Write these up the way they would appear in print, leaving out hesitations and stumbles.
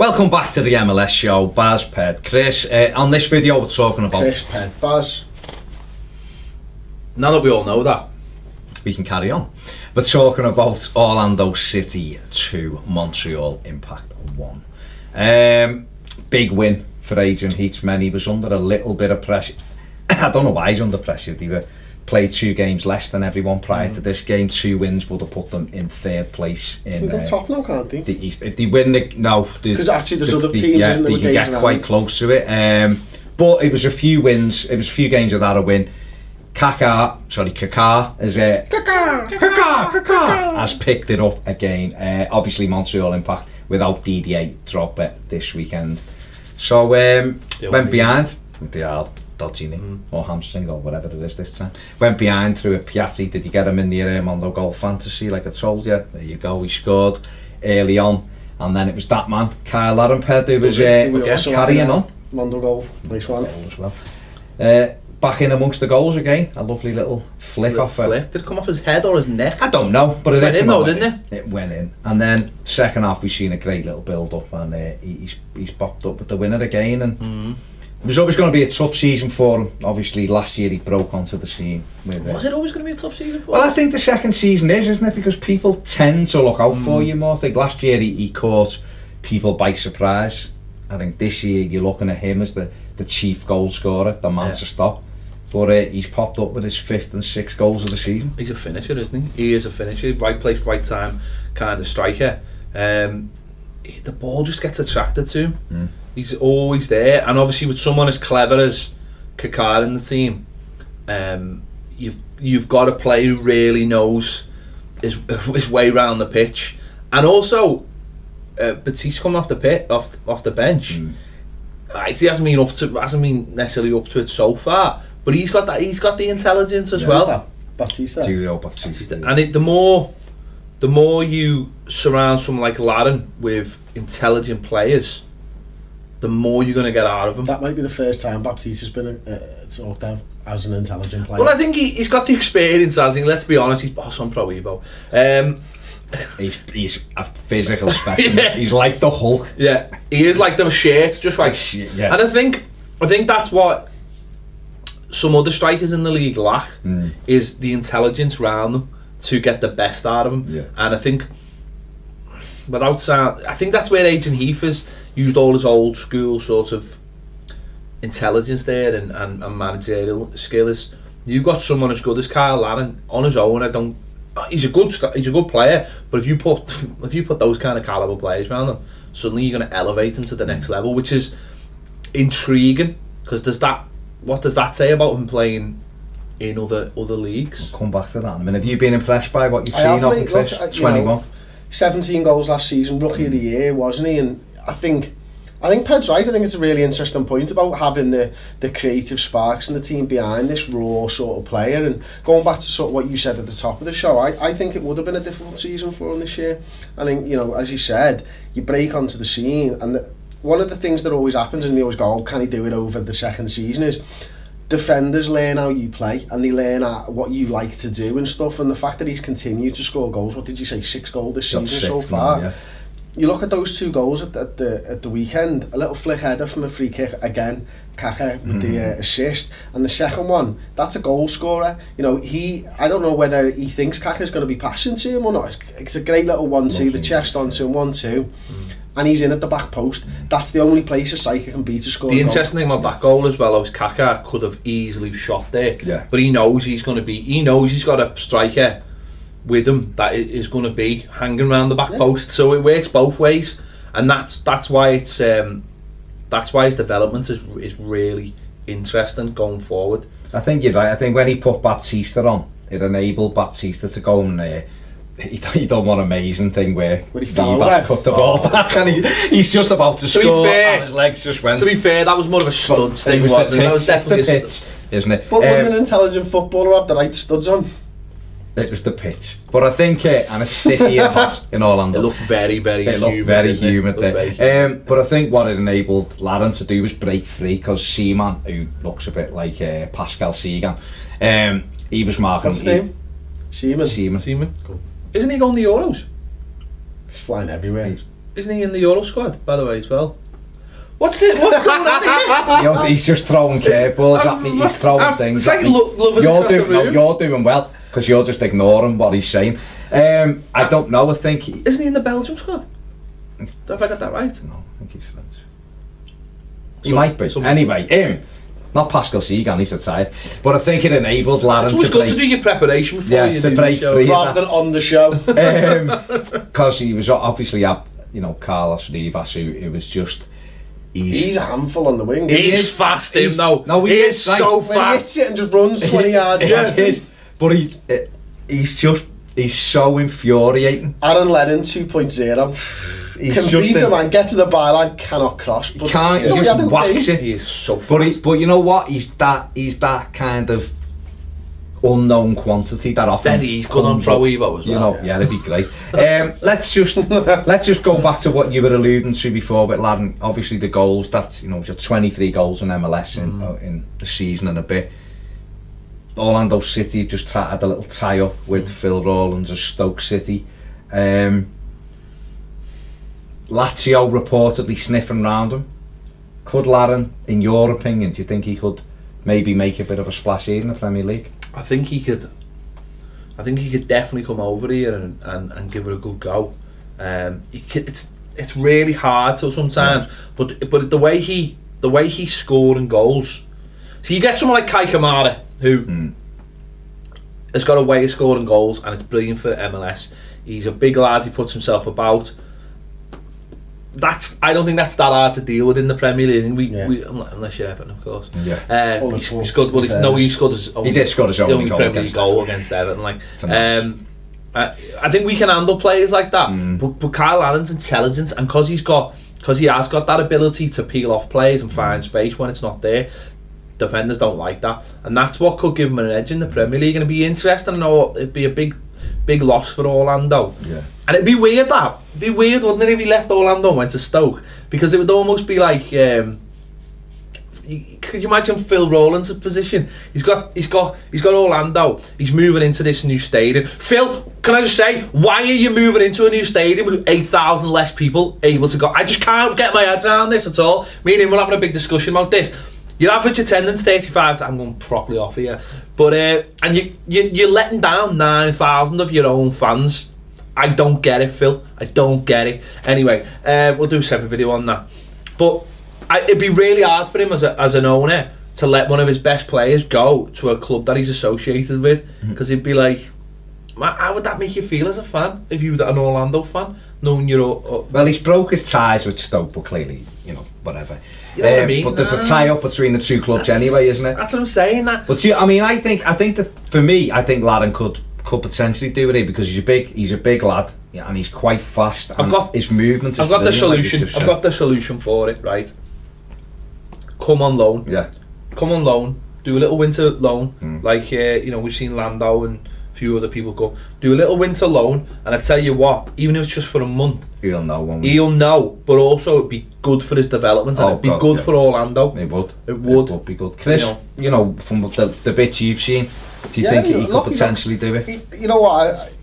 Welcome back to the MLS Show, Baz, Ped, Chris. On this video we're talking about... Chris, Ped, Baz. Now that we all know that, we can carry on. We're talking about Orlando City 2, Montreal Impact 1. Big win for Adrian Heatsman. He was under a little bit of pressure. I don't know why he's under pressure. They played 2 games less than everyone prior to this game. 2 wins would have put them in 3rd place in the top now, can't they? The East. If they win because actually there's other teams, yeah, isn't there, they can get quite close to it. But it was a few wins. It was a few games without a win. Kaká has picked it up again. Obviously Montreal Impact without DDA drop it this weekend. So went behind with the dodgy knee or hamstring or whatever it is this time. Went behind through a Piatti. Did you get him in the Mondo goal fantasy like I told you? There you go, he scored early on. And then it was that man, Cyle Larin Good Enough, who was carrying on. Mondo goal, nice one. As well. Back in amongst the goals again, a lovely little flick off. Did it come off his head or his neck? I don't know, but it went in though, didn't it? It went in, and then second half we've seen a great little build up, and he's popped up with the winner again. And it was always going to be a tough season for him. Obviously, last year he broke onto the scene. Was it always going to be a tough season for him? Well, I think the second season isn't it? Because people tend to look out for you more. I think last year he caught people by surprise. I think this year you're looking at him as the chief goal scorer, the man to stop. But he's popped up with his 5th and 6th goals of the season. He's a finisher, isn't he? He is a finisher. Right place, right time kind of striker. The ball just gets attracted to him. He's always there. And obviously with someone as clever as Kaká in the team, you've got a player who really knows his way around the pitch. And also, Batiste coming off the bench. He hasn't been necessarily up to it so far. But he's got the intelligence as well. Batista. Julio Batista. And the more you surround someone like Larin with intelligent players, the more you're going to get out of him. That might be the first time Baptista's been talked of as an intelligent player. Well, I think he's got the experience. I think, let's be honest, he's boss on Pro Evo. He's a physical specimen. Yeah. He's like the Hulk. Yeah, he is like the shirt, just like. Yeah. And I think that's what some other strikers in the league lack, is the intelligence around them to get the best out of them. Yeah. And I think I think that's where Adrian Heath has used all his old school sort of intelligence there and managerial skill. Is you've got someone as good as Cyle Larin on his own. He's a good player, but if you put those kind of caliber players around him, suddenly you're going to elevate him to the next level, which is intriguing. Because what does that say about him playing in other leagues? We'll come back to that. I mean, have you been impressed by what you've seen of him, Chris? 21, 17 goals last season, rookie of the year, wasn't he? And I think Ped's right. I think it's a really interesting point about having the creative sparks in the team behind this raw sort of player. And going back to sort of what you said at the top of the show, I think it would have been a difficult season for him this year. I think, as you said, you break onto the scene, and one of the things that always happens, and they always go, oh, can he do it over the second season, is defenders learn how you play and they learn what you like to do and stuff. And the fact that he's continued to score goals, what did you say, 6 goals this season so far? Yeah. You look at those 2 goals at the weekend, a little flick header from a free kick again, Kaká with the assist, and the second one, that's a goal scorer. I don't know whether he thinks Kaká's going to be passing to him or not. It's a great little 1-2, the chest onto him, 1-2. And he's in at the back post. That's the only place a striker can be to score. The interesting thing about that goal as well is Kaká could have easily shot there, but he knows he's got a striker with him that is going to be hanging around the back post. So it works both ways, and that's why his development is really interesting going forward. I think you're right. I think when he put Batista on, it enabled Batista to go and he done one amazing thing where he cut the ball back and he's just about to score and his legs just went. To be fair, that was more of a studs thing, wasn't it? That was definitely the pitch, isn't it? But wouldn't an intelligent footballer have the right studs on? It was the pitch, but I think and it's sticky and hot in Orlando. It looked very humid there. But I think what it enabled Larin to do was break free, because Seaman, who looks a bit like Pascal Sigan, he was marking. What's his name? Seaman. Cool. Isn't he going the Euros? He's flying everywhere. Isn't he in the Euro squad, by the way, as well? What's going on here? He's just throwing curveballs at me. He's throwing things. It's like at me. You're doing well because you're just ignoring what he's saying. I don't know. I think isn't he in the Belgium squad? Have I got that right? No, I think he's French. He might be. Anyway, him. Not Pascal Segan, he's retired. But I think it enabled Larin to good to do your preparation before you to break free. Rather than on the show. Because he was obviously, Carlos Rivas, who was just... He's a handful on the wing. He's fast, him, though. No, he is so fast. When he hits it and just runs 20 yards. Yes, he is. But he's so infuriating. Aaron Lennon 2.0. He can beat him and get to the byline, cannot cross. He can't, he just whacks it. He is so fast. But you know what? He's that kind of unknown quantity that often. Then he's good on Pro Evo as well. Yeah, that'd be great. Let's just go back to what you were alluding to before with Larin. Obviously the goals, that's, you've got 23 goals in MLS in the season and a bit. Orlando City just had a little tie-up with Phil Rawlins of Stoke City. Lazio reportedly sniffing round him. Could Larin, in your opinion, do you think he could maybe make a bit of a splash here in the Premier League? I think he could definitely come over here and give it a good go. It's really hard to sometimes, but the way he's scoring goals. So you get someone like Kai Kamara who has got a way of scoring goals and it's brilliant for MLS. He's a big lad, he puts himself about. I don't think that's that hard to deal with in the Premier League. I think we unless you're Everton, of course. Yeah. He scored. Well, he scored his own. He did score his own Premier League goal against Everton. I think we can handle players like that. But Cyle Larin's intelligence, and because he has got that ability to peel off players and find space when it's not there. Defenders don't like that, and that's what could give him an edge in the Premier League. And it'd be interesting. I know it'd be a big loss for Orlando. Yeah. And it'd be weird, wouldn't it, if he left Orlando and went to Stoke? Because it would almost be like, could you imagine Phil Rawlins' position? He's got Orlando. He's moving into this new stadium. Phil, can I just say, why are you moving into a new stadium with 8,000 less people able to go? I just can't get my head around this at all. Me and him were having a big discussion about this. Your average attendance 35. I'm going properly off here, but and you're letting down 9,000 of your own fans. I don't get it, Phil. I don't get it. Anyway, we'll do a separate video on that. But it'd be really hard for him as an owner to let one of his best players go to a club that he's associated with, because he'd be like, how would that make you feel as a fan if you were an Orlando fan, knowing you're... Well, he's broke his ties with Stoke, but clearly, whatever. You know what I mean? But there's a tie-up between the two clubs anyway, isn't it? That's what I'm saying. That. But I think that for me, I think Larin could potentially do it because he's a big lad, and he's quite fast. His movement. I've got the solution. I've got the solution for it. Right. Come on loan. Yeah. Come on loan. Do a little winter loan, like we've seen Lando and a few other people go. Do a little winter loan, and I tell you what, even if it's just for a month, he'll know. He'll know, but also it'd be good for his development, and it'd be good for Orlando. It would. It would be good. Chris, from the bits you've seen, do you think he could potentially do it? You know what?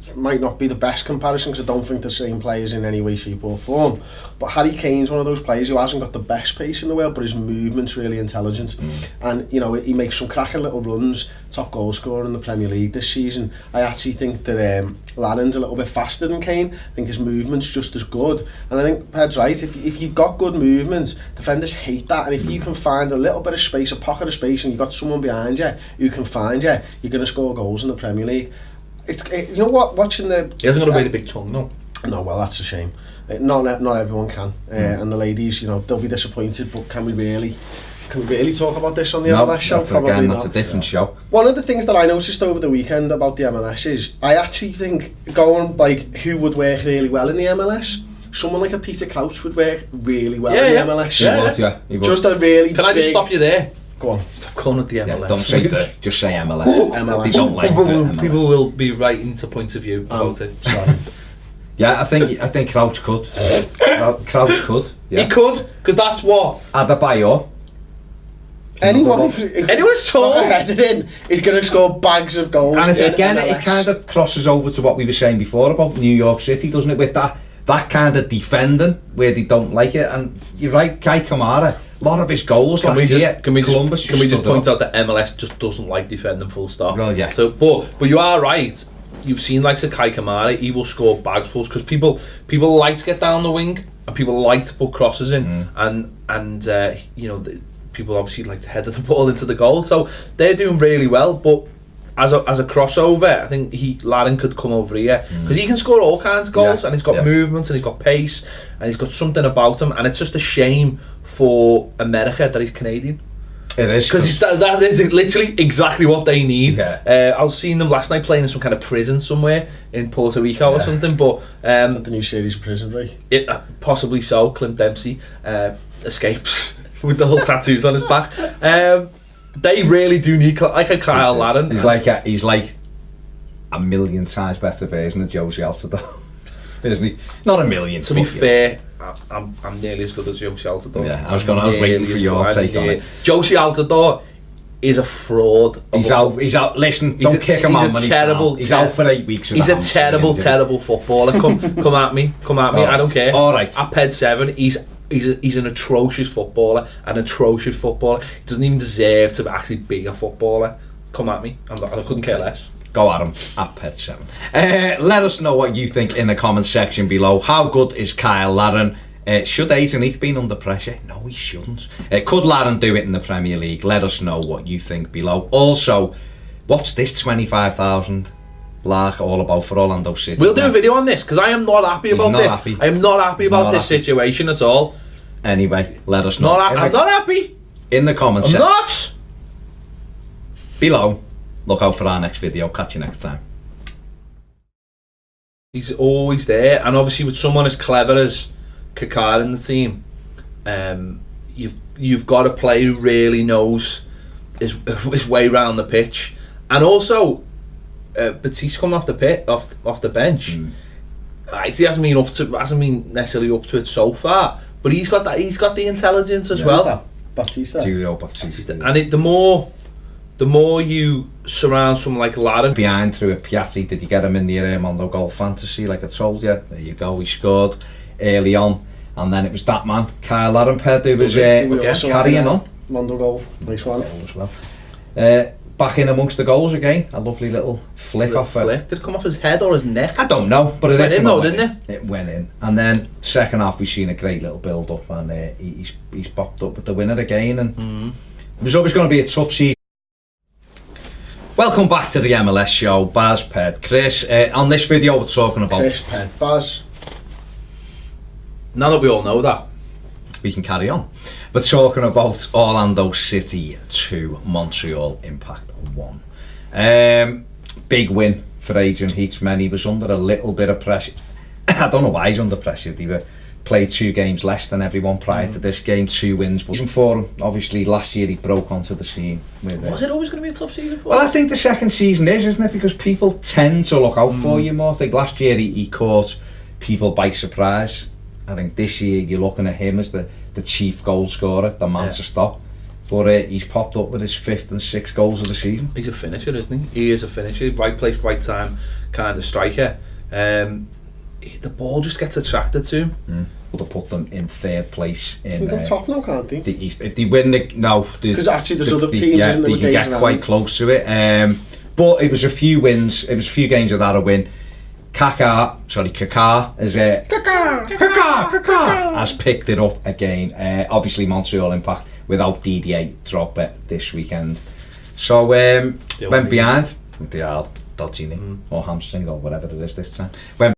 It might not be the best comparison because I don't think the same players in any way, shape or form, but Harry Kane's one of those players who hasn't got the best pace in the world, but his movement's really intelligent, and he makes some cracking little runs. Top goal scorer in the Premier League this season. I actually think that Larin's a little bit faster than Kane. I think his movement's just as good, and I think Ped's right. If you've got good movement, defenders hate that, and if you can find a little bit of space, a pocket of space, and you've got someone behind you who can find you, you're going to score goals in the Premier League. You know what? Watching the... He hasn't got a really big tongue, no. No, well, that's a shame. Not everyone can, and the ladies, they'll be disappointed. But can we really talk about this on the MLS show? Probably not. That's a different show. One of the things that I noticed over the weekend about the MLS is I actually think who would work really well in the MLS. Someone like a Peter Crouch would work really well in the MLS. He would. Just a really. Can I just stop you there? Go on. Stop calling it the MLS. Yeah, don't say that. Just say MLS. MLS. They don't like MLS. People will be writing to points of view about it. Sorry. Yeah, I think Crouch could. Crouch could. Yeah. He could, because that's what. Adebayor. Anyone who's tall headed in is going to score bags of goals. And if again, it kind of crosses over to what we were saying before about New York City, doesn't it? With that kind of defending where they don't like it. And you're right, Kai Kamara, a lot of his goals Can we just stood point up. out that MLS just doesn't like defending full stop? Well, yeah. So, but you are right. You've seen like Kai Kamara, he will score bags full because people like to get down the wing and people like to put crosses in, and you know, people obviously like to header the ball into the goal. So they're doing really well. But as a crossover, I think Larin could come over here because he can score all kinds of goals, and he's got movement and he's got pace and he's got something about him. And it's just a shame for America that he's Canadian. It is, because that is literally exactly what they need. I was seeing them last night playing in some kind of prison somewhere in Puerto Rico or something. But is that the new series Prison Break? Possibly so. Clint Dempsey escapes with the whole tattoos on his back. They really do need like a Cyle Larin. He's like a million times better version of Josie Altidore, isn't he? Not a million. To be fair, I'm nearly as good as Josie Altidore. Yeah, I was waiting for your take on it. Josie Altidore is a fraud. He's out. Listen, don't kick him on when he's down. He's out for 8 weeks. He's a terrible footballer. Come at me. I don't care. All right. At Ped 7, he's an atrocious footballer. He doesn't even deserve to actually be a footballer. Come at me. I couldn't care less. Go at him at Ped 7. Let us know what you think in the comment section below. How good is Cyle Larin? Should Aidan Heath been under pressure? No, he shouldn't. Could Larin do it in the Premier League? Let us know what you think below. Also, what's this 25,000 lark all about for Orlando City? We'll do a video on this because I am not happy about this. I am not happy about this situation at all. Anyway, let us know. I'm not happy. In the comments section. I'm not. Below. Look out for our next video. Catch you next time. He's always there, and obviously with someone as clever as Kaká in the team, you've got a player who really knows his way around the pitch, and also Batiste coming off the bench. He hasn't been necessarily up to it so far, but he's got the intelligence as well. Batista. Julio Batista. And the more you surround someone like Larin behind through a Piatti, did you get him in the Mondo goal fantasy like I told you? There you go, he scored early on, and then it was that man Cyle Larin Ped who was carrying on. Mondo goal, nice one as well. Back in amongst the goals again, a lovely little flick. Did it come off his head or his neck? I don't know, but it went in though, didn't it? It went in, and then second half we've seen a great little build up, and he's popped up with the winner again, and it was always going to be a tough season. Welcome back to the MLS Show, Baz, Ped, Chris. On this video we're talking about... Chris, Ped, Baz. Now that we all know that, we can carry on. We're talking about Orlando City 2, Montreal Impact 1. Big win for Adrian Heath's men. He was under a little bit of pressure. I don't know why he's under pressure. They played 2 games less than everyone prior to this game. 2 wins wasn't for him. Obviously last year he broke onto the scene with was it always going to be a tough season for him? Well, I think the second season isn't it, because people tend to look out for you more. I think last year he caught people by surprise. I think this year you're looking at him as the chief goal scorer, the man to stop. But he's popped up with his 5th and 6th goals of the season. He's a finisher, isn't he? He is a finisher, right place, right time kind of striker. The ball just gets attracted to him. Would have put them in 3rd place in the top now, can't they? The East. If they win because actually there's other teams, they can get quite close to it. But it was a few wins. It was a few games without a win. Kaká has picked it up again. Obviously Montreal Impact without DDA drop it this weekend. So went behind with the dodgy knee or hamstring or whatever it is this time. Went